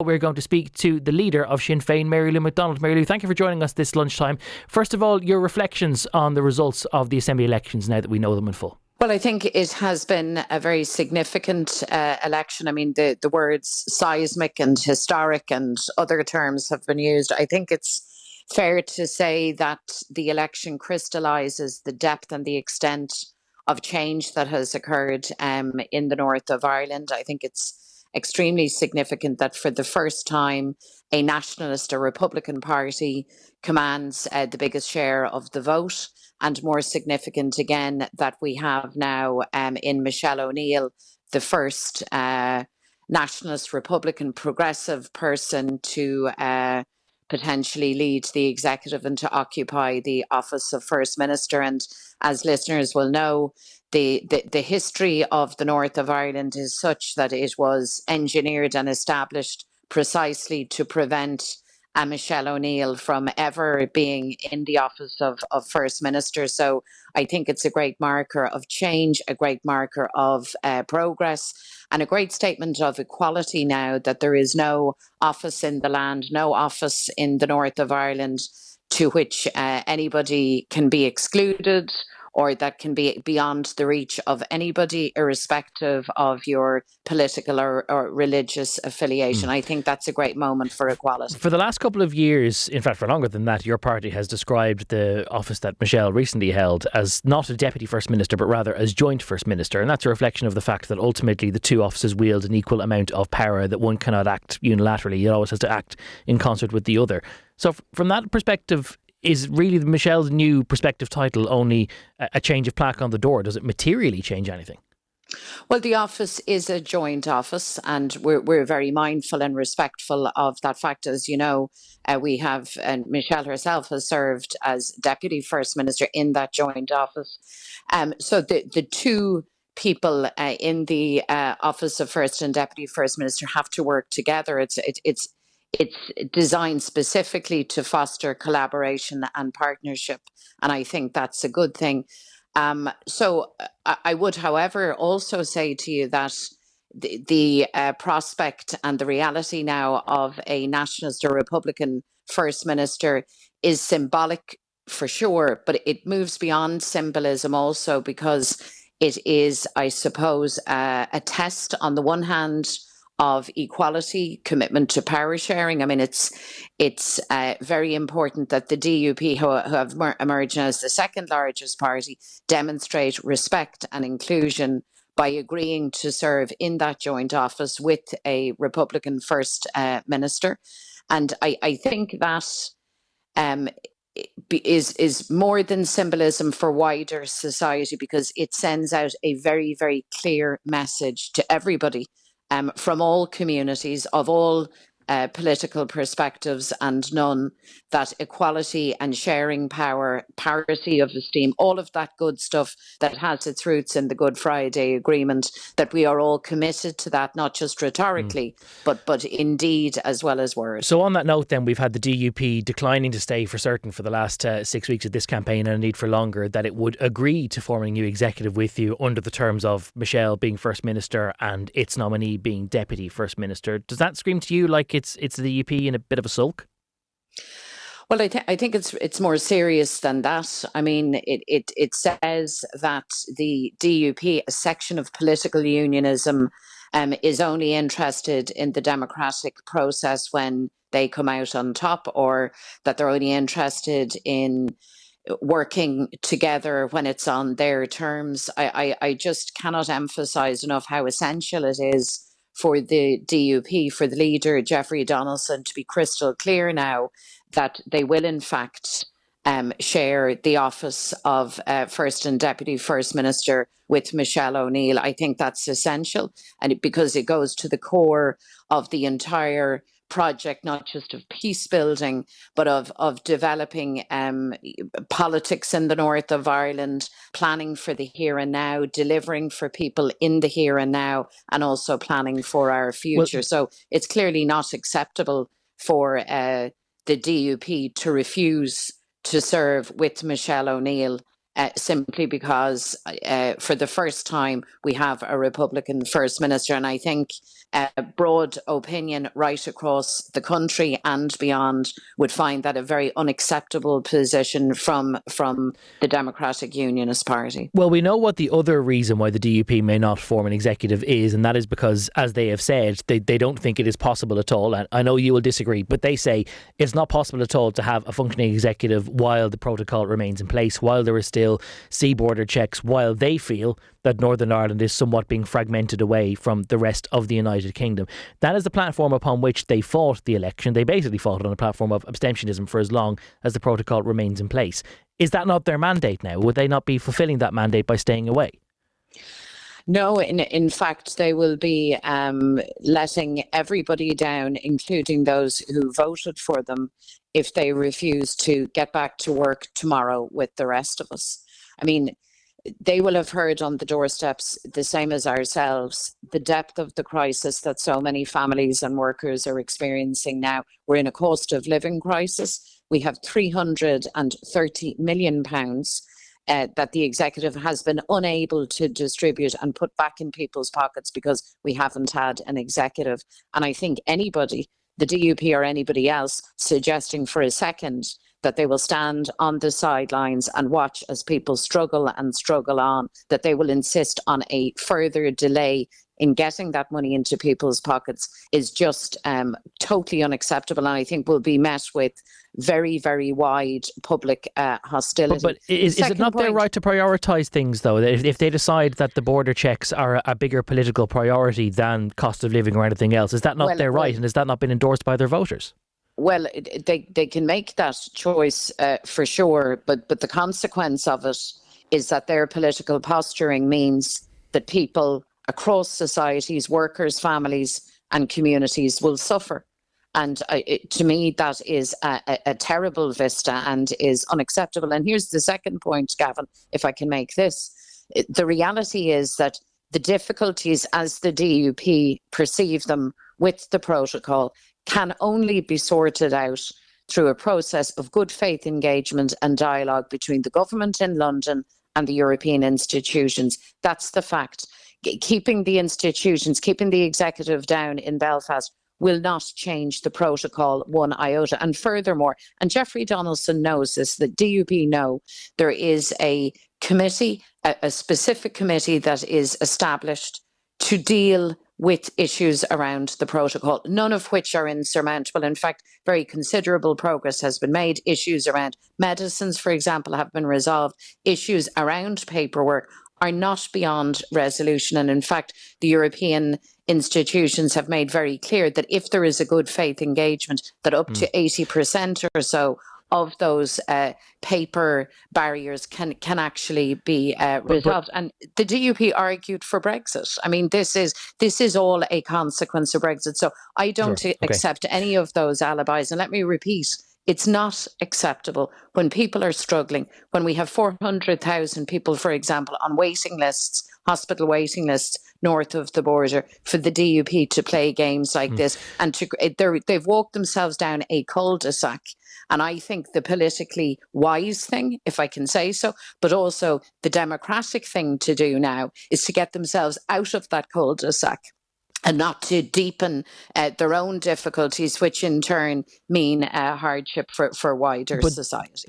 We're going to speak to the leader of Sinn Féin, Lou McDonald. Lou, thank you for joining us this lunchtime. First of all, your reflections on the results of the Assembly elections now that we know them in full. Well, I think it has been a very significant election. I mean, the words seismic and historic and other terms have been used. I think it's fair to say that the election crystallises the depth and the extent of change that has occurred in the north of Ireland. I think it's extremely significant that for the first time, a nationalist, a Republican party commands the biggest share of the vote. And more significant again that we have now in Michelle O'Neill, the first nationalist, Republican, progressive person to potentially lead the executive and to occupy the office of First Minister. And as listeners will know, the history of the north of Ireland is such that it was engineered and established precisely to prevent Michelle O'Neill from ever being in the office of First Minister. So I think it's a great marker of change, a great marker of progress, and a great statement of equality now that there is no office in the land, no office in the north of Ireland to which anybody can be excluded or that can be beyond the reach of anybody, irrespective of your political or religious affiliation. I think that's a great moment for equality. For the last couple of years, in fact, for longer than that, your party has described the office that Michelle recently held as not a Deputy First Minister, but rather as Joint First Minister. And that's a reflection of the fact that ultimately the two offices wield an equal amount of power, that one cannot act unilaterally. It always has to act in concert with the other. So from that perspective, is really Michelle's new prospective title only a change of plaque on the door? Does it materially change anything? Well, the office is a joint office, and we're very mindful and respectful of that fact. As you know, we have, and Michelle herself has served as Deputy First Minister in that joint office. So the two people in the office of First and Deputy First Minister have to work together. It's designed specifically to foster collaboration and partnership, and I think that's a good thing. So I would, however, also say to you that the prospect and the reality now of a nationalist or Republican First Minister is symbolic for sure, but it moves beyond symbolism also because it is, I suppose, a test on the one hand of equality, commitment to power sharing. I mean, it's very important that the DUP, who have emerged as the second largest party, demonstrate respect and inclusion by agreeing to serve in that joint office with a Republican First Minister. And I think that is more than symbolism for wider society, because it sends out a very, very clear message to everybody from all communities, of all political perspectives and none, that equality and sharing power, parity of esteem, all of that good stuff that has its roots in the Good Friday Agreement, that we are all committed to that, not just rhetorically, but indeed as well as words. So on that note then, we've had the DUP declining to stay for certain for the last 6 weeks of this campaign, and indeed for longer, that it would agree to forming a new executive with you under the terms of Michelle being First Minister and its nominee being Deputy First Minister. Does that scream to you like it's the DUP in a bit of a sulk? Well, I think it's more serious than that. I mean, it says that the DUP, a section of political unionism, is only interested in the democratic process when they come out on top, or that they're only interested in working together when it's on their terms. I just cannot emphasise enough how essential it is for the DUP, for the leader, Jeffrey Donaldson, to be crystal clear now that they will in fact share the office of First and Deputy First Minister with Michelle O'Neill. I think that's essential, and because it goes to the core of the entire project, not just of peace building, but of developing politics in the north of Ireland, planning for the here and now, delivering for people in the here and now, and also planning for our future. So it's clearly not acceptable for the DUP to refuse to serve with Michelle O'Neill simply because for the first time we have a Republican First Minister. And I think broad opinion right across the country and beyond would find that a very unacceptable position from the Democratic Unionist Party. Well, we know what the other reason why the DUP may not form an executive is, and that is because, as they have said, they don't think it is possible at all. And I know you will disagree, but they say it's not possible at all to have a functioning executive while the protocol remains in place, while there are still sea border checks, while they feel that Northern Ireland is somewhat being fragmented away from the rest of the United Kingdom. That is the platform upon which they fought the election. They basically fought it on a platform of abstentionism for as long as the protocol remains in place. Is that not their mandate now? Would they not be fulfilling that mandate by staying away? No, in fact, they will be letting everybody down, including those who voted for them, if they refuse to get back to work tomorrow with the rest of us. I mean, they will have heard on the doorsteps, the same as ourselves, the depth of the crisis that so many families and workers are experiencing now. We're in a cost of living crisis. We have £330 million that the executive has been unable to distribute and put back in people's pockets because we haven't had an executive. And I think anybody, the DUP or anybody else, suggesting for a second that they will stand on the sidelines and watch as people struggle and struggle on, that they will insist on a further delay in getting that money into people's pockets, is just totally unacceptable, and I think will be met with very, very wide public hostility. But is it not their right to prioritise things, though? If they decide that the border checks are a bigger political priority than cost of living or anything else, is that not their right, and has that not been endorsed by their voters? Well, they can make that choice for sure, but the consequence of it is that their political posturing means that people across societies, workers, families and communities will suffer. And to me, that is a terrible vista and is unacceptable. And here's the second point, Gavan, if I can make this. The reality is that the difficulties as the DUP perceive them with the protocol can only be sorted out through a process of good faith engagement and dialogue between the government in London and the European institutions. That's the fact. Keeping the institutions, keeping the executive down in Belfast will not change the protocol one iota. And furthermore, and Jeffrey Donaldson knows this, the DUP know, there is a committee, a specific committee that is established to deal with issues around the protocol, none of which are insurmountable. In fact, very considerable progress has been made. Issues around medicines, for example, have been resolved. Issues around paperwork are not beyond resolution. And in fact, the European institutions have made very clear that if there is a good faith engagement, that up to 80% or so of those paper barriers can actually be resolved. And the DUP argued for Brexit. I mean, this is all a consequence of Brexit. So I don't accept any of those alibis. And let me repeat, it's not acceptable when people are struggling, when we have 400,000 people, for example, on waiting lists, hospital waiting lists north of the border, for the DUP to play games like this. And they've walked themselves down a cul-de-sac. And I think the politically wise thing, if I can say so, but also the democratic thing to do now is to get themselves out of that cul-de-sac and not to deepen their own difficulties, which in turn mean hardship for wider society.